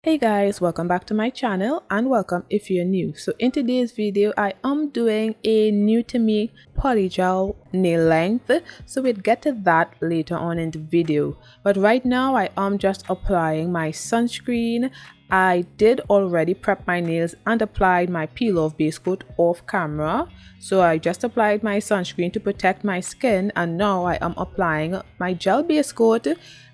Hey guys, welcome back to my channel and welcome if you're new. So in today's video I am doing a new to me polygel nail length, so we'll get to that later on in the video. But right now I am just applying my sunscreen. I did already prep my nails and applied my peel off base coat off camera. So I just applied my sunscreen to protect my skin, and now I am applying my gel base coat,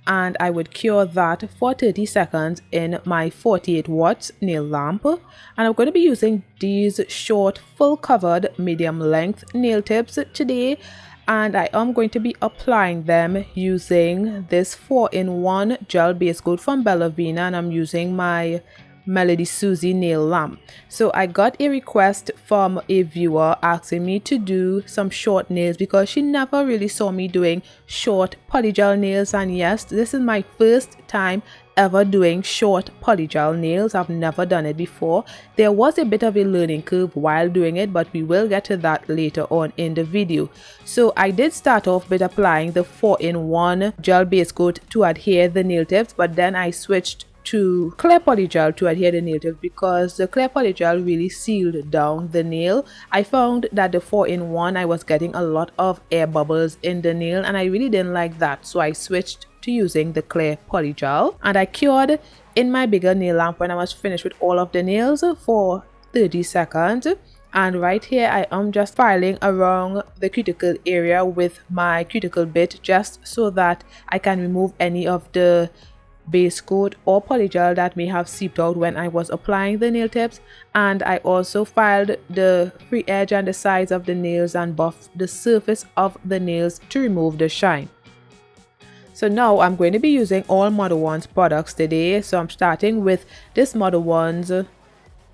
and I would cure that for 30 seconds in my 48 watts nail lamp. And I'm going to be using these short full covered medium length nail tips today, and I am going to be applying them using this 4-in-1 gel base coat from Bella Vina, and I'm using my Melody Susie nail lamp. So I got a request from a viewer asking me to do some short nails because she never really saw me doing short polygel nails, and yes, this is my first time ever doing short polygel nails. I've never done it before. There was a bit of a learning curve while doing it, but we will get to that later on in the video. So I did start off with applying the 4-in-1 gel base coat to adhere the nail tips, but then I switched to clear polygel to adhere the nail tips because the clear polygel really sealed down the nail. I found that the 4-in-1 I was getting a lot of air bubbles in the nail, and I really didn't like that, so I switched to using the clear polygel, and I cured in my bigger nail lamp when I was finished with all of the nails for 30 seconds. And right here I am just filing around the cuticle area with my cuticle bit, just so that I can remove any of the base coat or polygel that may have seeped out when I was applying the nail tips. And I also filed the free edge and the sides of the nails and buffed the surface of the nails to remove the shine. So now I'm going to be using all Modelones products today. So I'm starting with this Modelones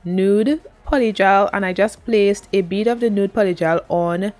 Nude Polygel, and I just placed a bead of the Nude Polygel on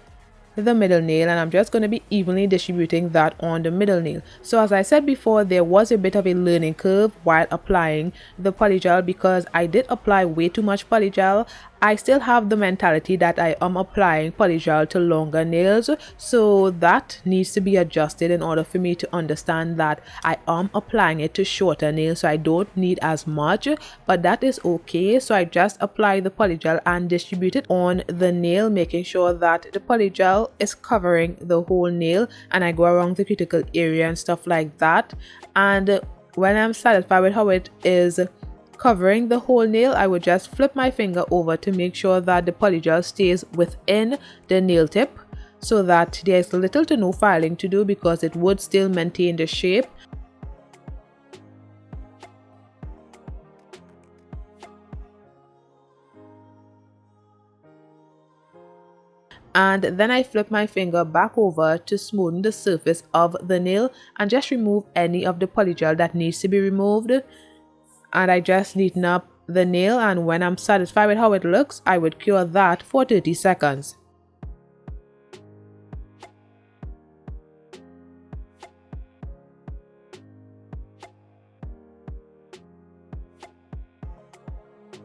the middle nail, and I'm just going to be evenly distributing that on the middle nail. So as I said before, there was a bit of a learning curve while applying the polygel because I did apply way too much polygel. I still have the mentality that I am applying polygel to longer nails, so that needs to be adjusted in order for me to understand that I am applying it to shorter nails, so I don't need as much, but that is okay. So I just apply the polygel and distribute it on the nail, making sure that the polygel is covering the whole nail, and I go around the cuticle area and stuff like that. And when I'm satisfied with how it is covering the whole nail, I would just flip my finger over to make sure that the polygel stays within the nail tip, so that there's little to no filing to do because it would still maintain the shape. And then I flip my finger back over to smoothen the surface of the nail and just remove any of the polygel that needs to be removed. And I just neaten up the nail, and when I'm satisfied with how it looks, I would cure that for 30 seconds.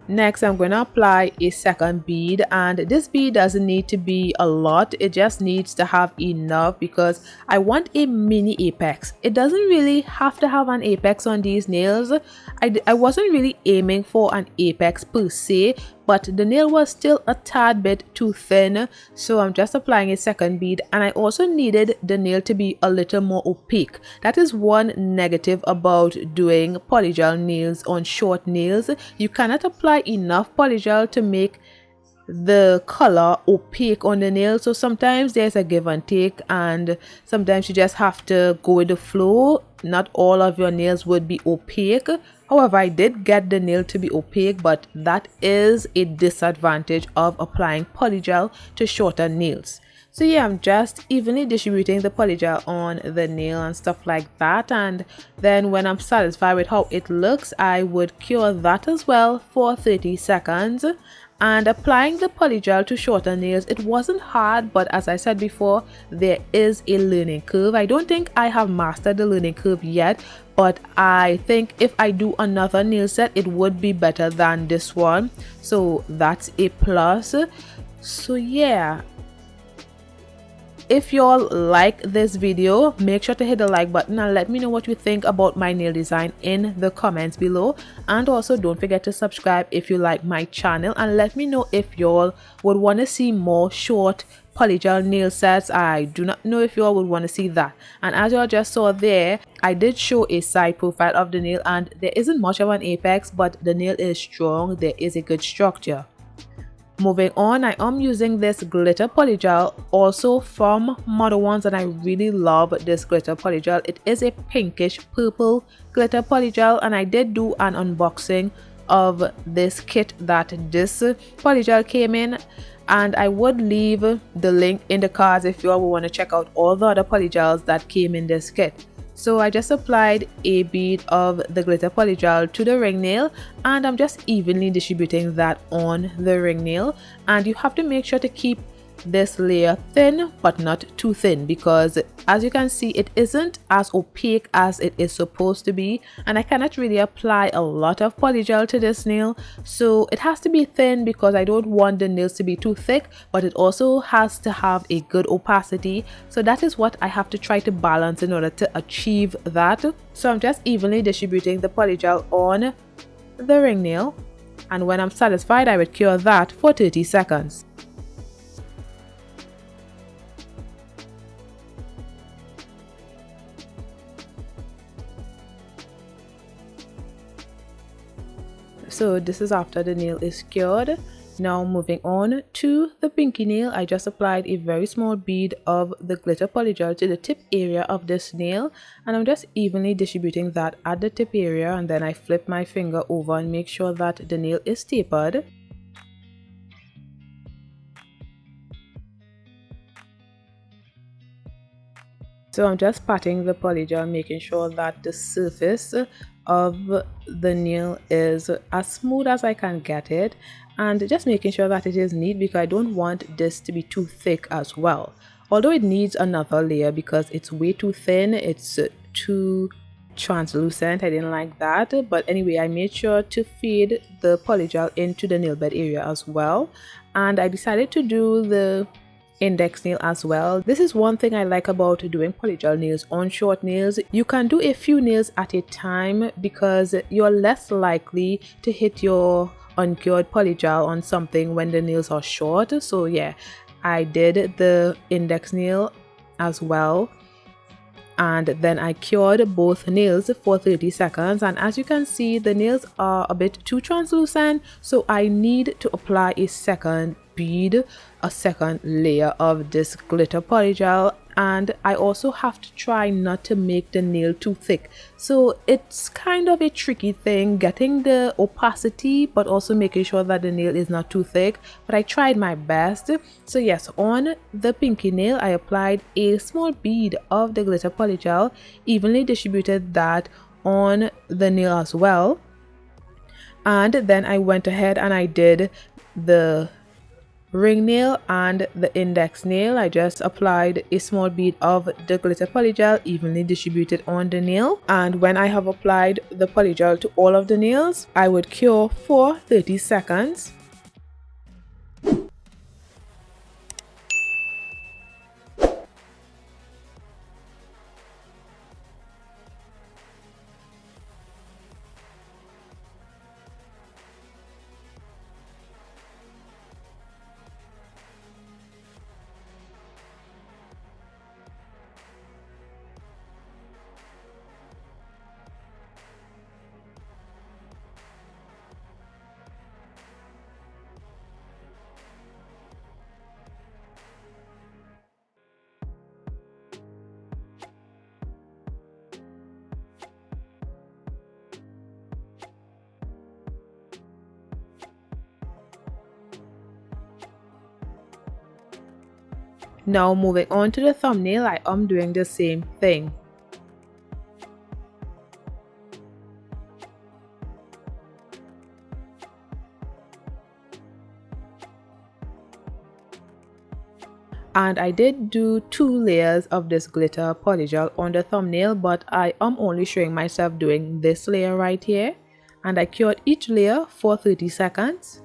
Next, I'm going to apply a second bead, and this bead doesn't need to be a lot. It just needs to have enough because I want a mini apex. It doesn't really have to have an apex on these nails. I wasn't really aiming for an apex per se, but the nail was still a tad bit too thin, so I'm just applying a second bead. And I also needed the nail to be a little more opaque. That is one negative about doing polygel nails on short nails. You cannot apply enough polygel to make the color opaque on the nail, so sometimes there's a give and take, and sometimes you just have to go with the flow. Not all of your nails would be opaque. However, I did get the nail to be opaque, but that is a disadvantage of applying polygel to shorter nails. So yeah, I'm just evenly distributing the polygel on the nail and stuff like that, and then when I'm satisfied with how it looks, I would cure that as well for 30 seconds. And applying the polygel to shorter nails, it wasn't hard, but as I said before, there is a learning curve. I don't think I have mastered the learning curve yet, but I think if I do another nail set, it would be better than this one, so that's a plus. So yeah, if y'all like this video, make sure to hit the like button and let me know what you think about my nail design in the comments below. And also don't forget to subscribe if you like my channel, and let me know if y'all would want to see more short polygel nail sets. I do not know if y'all would want to see that. And as y'all just saw there, I did show a side profile of the nail, and there isn't much of an apex, but the nail is strong. There is a good structure. Moving on, I am using this glitter polygel, also from Modelones, and I really love this glitter polygel. It is a pinkish purple glitter polygel, and I did do an unboxing of this kit that this polygel came in, and I would leave the link in the cards if you all want to check out all the other polygels that came in this kit. So I just applied a bead of the glitter polygel to the ring nail, and I'm just evenly distributing that on the ring nail. And you have to make sure to keep this layer thin but not too thin, because as you can see, it isn't as opaque as it is supposed to be, and I cannot really apply a lot of polygel to this nail, so it has to be thin because I don't want the nails to be too thick, but it also has to have a good opacity. So that is what I have to try to balance in order to achieve that. So I'm just evenly distributing the polygel on the ring nail, and when I'm satisfied, I would cure that for 30 seconds. So this is after the nail is cured. Now moving on to the pinky nail, I just applied a very small bead of the glitter polygel to the tip area of this nail, and I'm just evenly distributing that at the tip area, and then I flip my finger over and make sure that the nail is tapered. So I'm just patting the polygel, making sure that the surface of the nail is as smooth as I can get it, and just making sure that it is neat, because I don't want this to be too thick as well. Although it needs another layer because it's way too thin, it's too translucent. I didn't like that, but anyway, I made sure to feed the polygel into the nail bed area as well, and I decided to do the index nail as well. This is one thing I like about doing polygel nails on short nails. You can do a few nails at a time because you're less likely to hit your uncured polygel on something when the nails are short. So yeah, I did the index nail as well, and then I cured both nails for 30 seconds, and as you can see, the nails are a bit too translucent, so I need to apply a second bead, a second layer of this glitter polygel, and I also have to try not to make the nail too thick. So it's kind of a tricky thing, getting the opacity but also making sure that the nail is not too thick, but I tried my best. So yes, on the pinky nail I applied a small bead of the glitter polygel, evenly distributed that on the nail as well, and then I went ahead and I did the ring nail and the index nail. I just applied a small bead of the glitter polygel, evenly distributed on the nail, and when I have applied the polygel to all of the nails, I would cure for 30 seconds. Now moving on to the thumbnail, I am doing the same thing. And I did do 2 layers of this glitter polygel on the thumbnail, but I am only showing myself doing this layer right here, and I cured each layer for 30 seconds.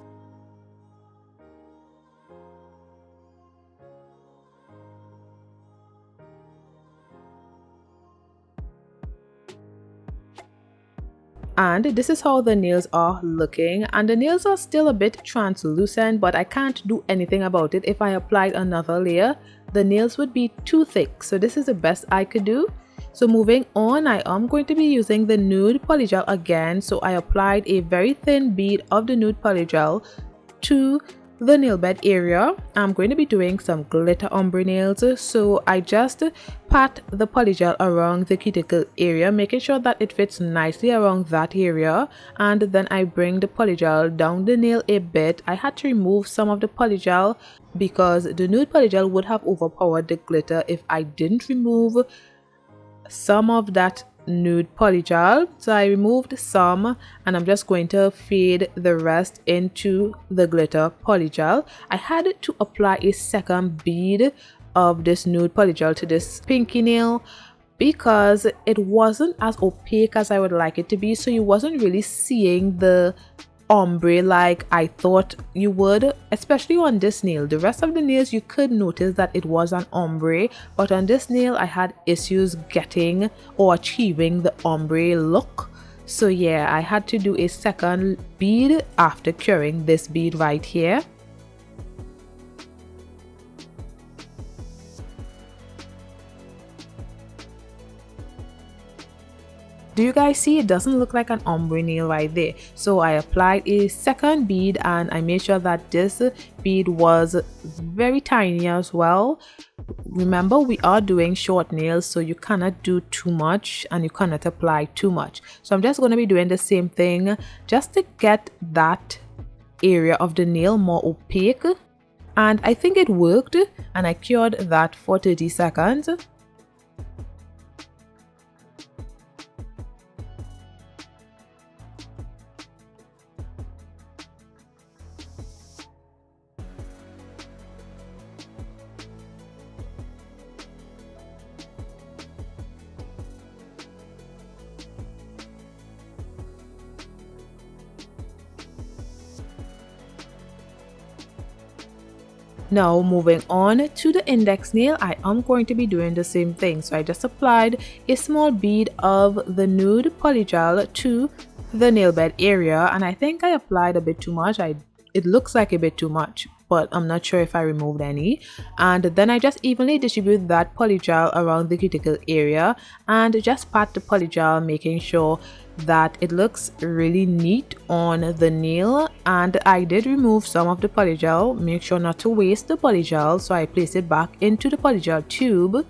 And this is how the nails are looking, and the nails are still a bit translucent, but I can't do anything about it. If I applied another layer, the nails would be too thick, so this is the best I could do. So moving on, I am going to be using the Nude Polygel again. So I applied a very thin bead of the Nude Polygel to the nail bed area. I'm going to be doing some glitter ombre nails, so I just pat the polygel around the cuticle area, making sure that it fits nicely around that area, and then I bring the polygel down the nail a bit. I had to remove some of the polygel because the Nude Polygel would have overpowered the glitter if I didn't remove some of that Nude Polygel. So I removed some, and I'm just going to fade the rest into the glitter polygel. I had to apply a second bead of this Nude Polygel to this pinky nail because it wasn't as opaque as I would like it to be, so you wasn't really seeing the ombre like I thought you would, especially on this nail. The rest of the nails you could notice that it was an ombre, but on this nail I had issues getting or achieving the ombre look. So yeah, I had to do a second bead after curing this bead right here. Do you guys see? It doesn't look like an ombre nail right there. So I applied a second bead, and I made sure that this bead was very tiny as well. Remember, we are doing short nails, so you cannot do too much and you cannot apply too much. So I'm just going to be doing the same thing just to get that area of the nail more opaque. And I think it worked, and I cured that for 30 seconds. Now moving on to the index nail, I am going to be doing the same thing. So I just applied a small bead of the Nude Polygel to the nail bed area, and I think I applied a bit too much. It looks like a bit too much, but I'm not sure if I removed any. And then I just evenly distribute that polygel around the cuticle area and just pat the polygel, making sure that it looks really neat on the nail. And I did remove some of the polygel, make sure not to waste the polygel, so I place it back into the polygel tube.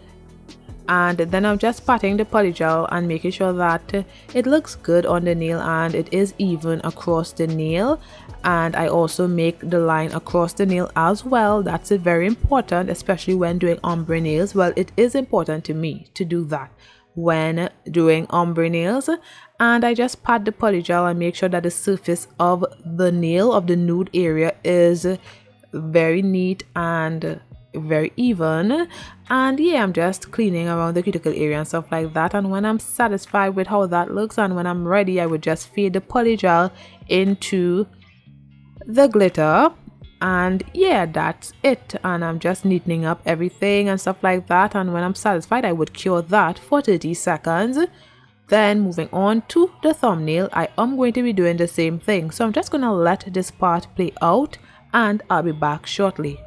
And then I'm just patting the polygel and making sure that it looks good on the nail and it is even across the nail. And I also make the line across the nail as well. That's very important, especially when doing ombre nails. Well, it is important to me to do that when doing ombre nails. And I just pat the polygel and make sure that the surface of the nail of the nude area is very neat and very even. And yeah, I'm just cleaning around the cuticle area and stuff like that. And when I'm satisfied with how that looks and when I'm ready, I would just fade the polygel into the glitter. And yeah, that's it. And I'm just neatening up everything and stuff like that. And when I'm satisfied, I would cure that for 30 seconds. Then moving on to the thumbnail, I am going to be doing the same thing. So I'm just going to let this part play out and I'll be back shortly.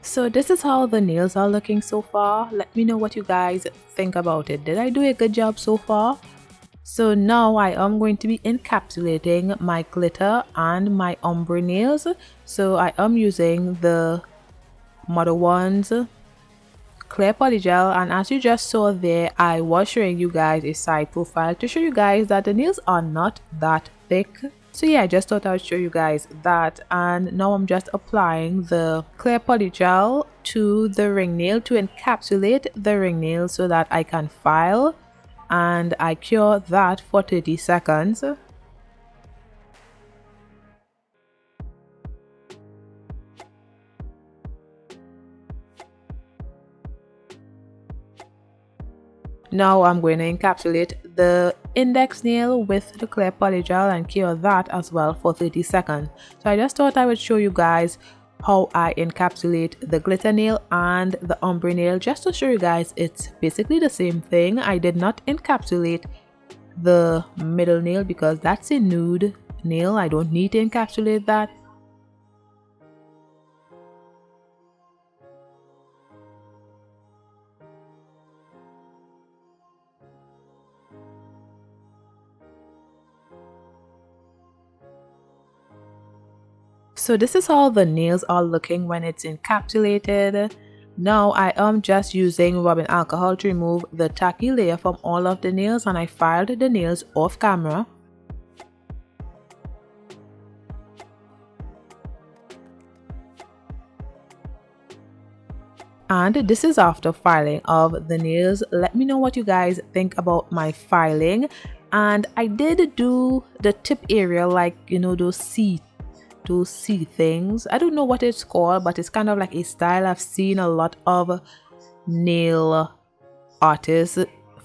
So this is how the nails are looking so far. Let me know what you guys think about it. Did I do a good job so far? So now I am going to be encapsulating my glitter and my ombre nails. So I am using the Modelones clear polygel, and as you just saw there, I was showing you guys a side profile to show you guys that the nails are not that thick. So yeah, I just thought I would show you guys that. And now I'm just applying the clear polygel to the ring nail to encapsulate the ring nail so that I can file, and I cure that for 30 seconds. Now I'm going to encapsulate the index nail with the clear polygel and cure that as well for 30 seconds. So I just thought I would show you guys how I encapsulate the glitter nail and the ombre nail, just to show you guys it's basically the same thing. I did not encapsulate the middle nail because that's a nude nail. I don't need to encapsulate that. So this is how the nails are looking when it's encapsulated. Now I am just using rubbing alcohol to remove the tacky layer from all of the nails, and I filed the nails off camera. And this is after filing of the nails. Let me know what you guys think about my filing. And I did do the tip area, like, you know, those C things. I don't know what it's called, but it's kind of like a style I've seen a lot of nail artists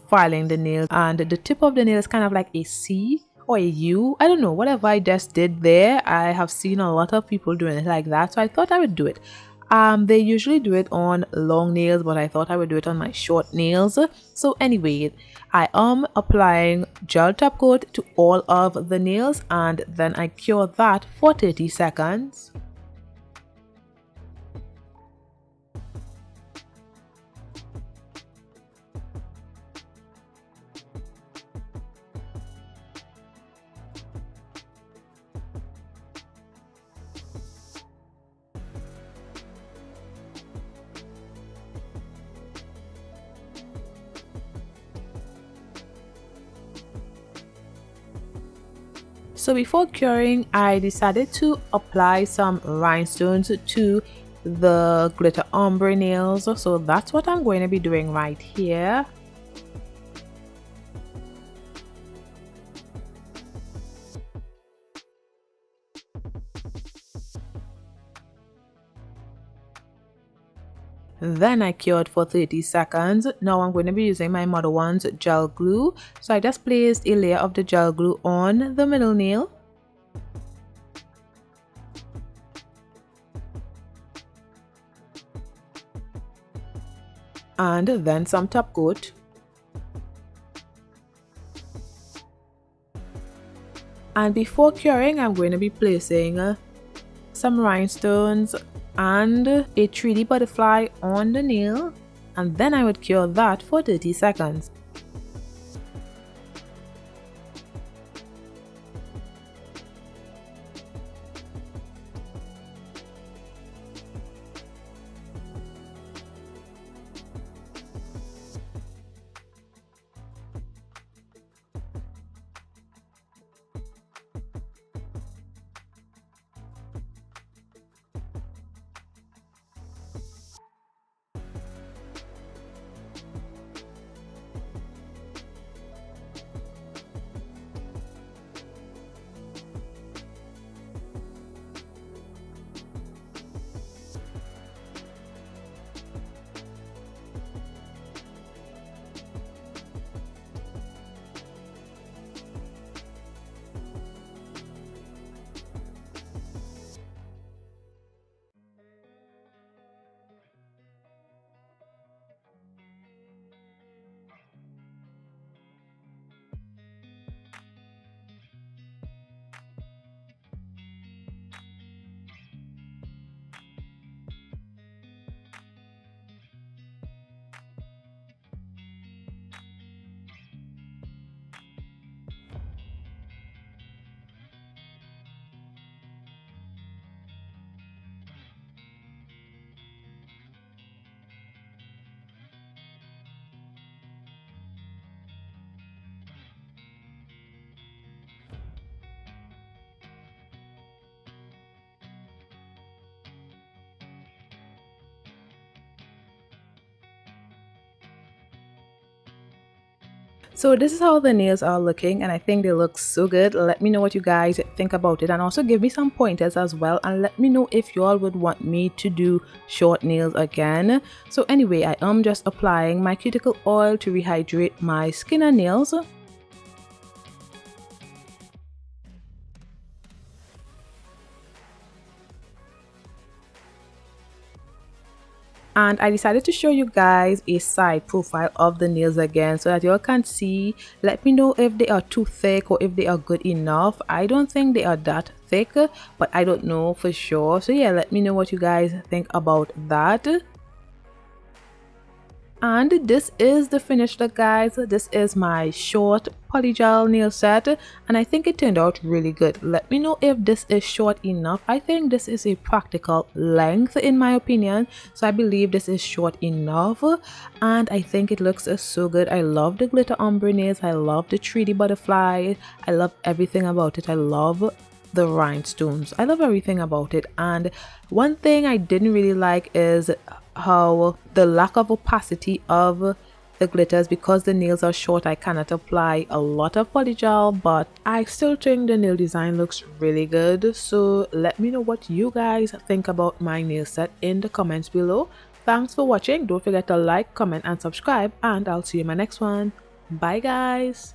filing the nails, and the tip of the nail is kind of like a C or a U. I don't know, whatever I just did there, I have seen a lot of people doing it like that, so I thought I would do it. They usually do it on long nails, but I thought I would do it on my short nails. So anyway, I am applying gel top coat to all of the nails, and then I cure that for 30 seconds. So before curing, I decided to apply some rhinestones to the glitter ombre nails. So that's what I'm going to be doing right here. Then I cured for 30 seconds. Now I'm going to be using my Modelones gel glue. So I just placed a layer of the gel glue on the middle nail. And then some top coat. And before curing, I'm going to be placing some rhinestones and a 3D butterfly on the nail, and then I would cure that for 30 seconds. So this is how the nails are looking, and I think they look so good. Let me know what you guys think about it, and also give me some pointers as well, and let me know if y'all would want me to do short nails again. So anyway, I am just applying my cuticle oil to rehydrate my skin and nails. And I decided to show you guys a side profile of the nails again so that you all can see. Let me know if they are too thick or if they are good enough. I don't think they are that thick, but I don't know for sure. So yeah, let me know what you guys think about that. And this is the finished look, guys. This is my short polygel nail set, and I think it turned out really good. Let me know if this is short enough. I think this is a practical length in my opinion, so I believe this is short enough, and I think it looks so good. I love the glitter ombre nails. I love the 3D butterfly. I love everything about it. I love the rhinestones. I love everything about it. And one thing I didn't really like is how the lack of opacity of the glitters. Because the nails are short, I cannot apply a lot of polygel, but I still think the nail design looks really good. So let me know what you guys think about my nail set in the comments below. Thanks for watching. Don't forget to like, comment and subscribe, and I'll see you in my next one. Bye guys.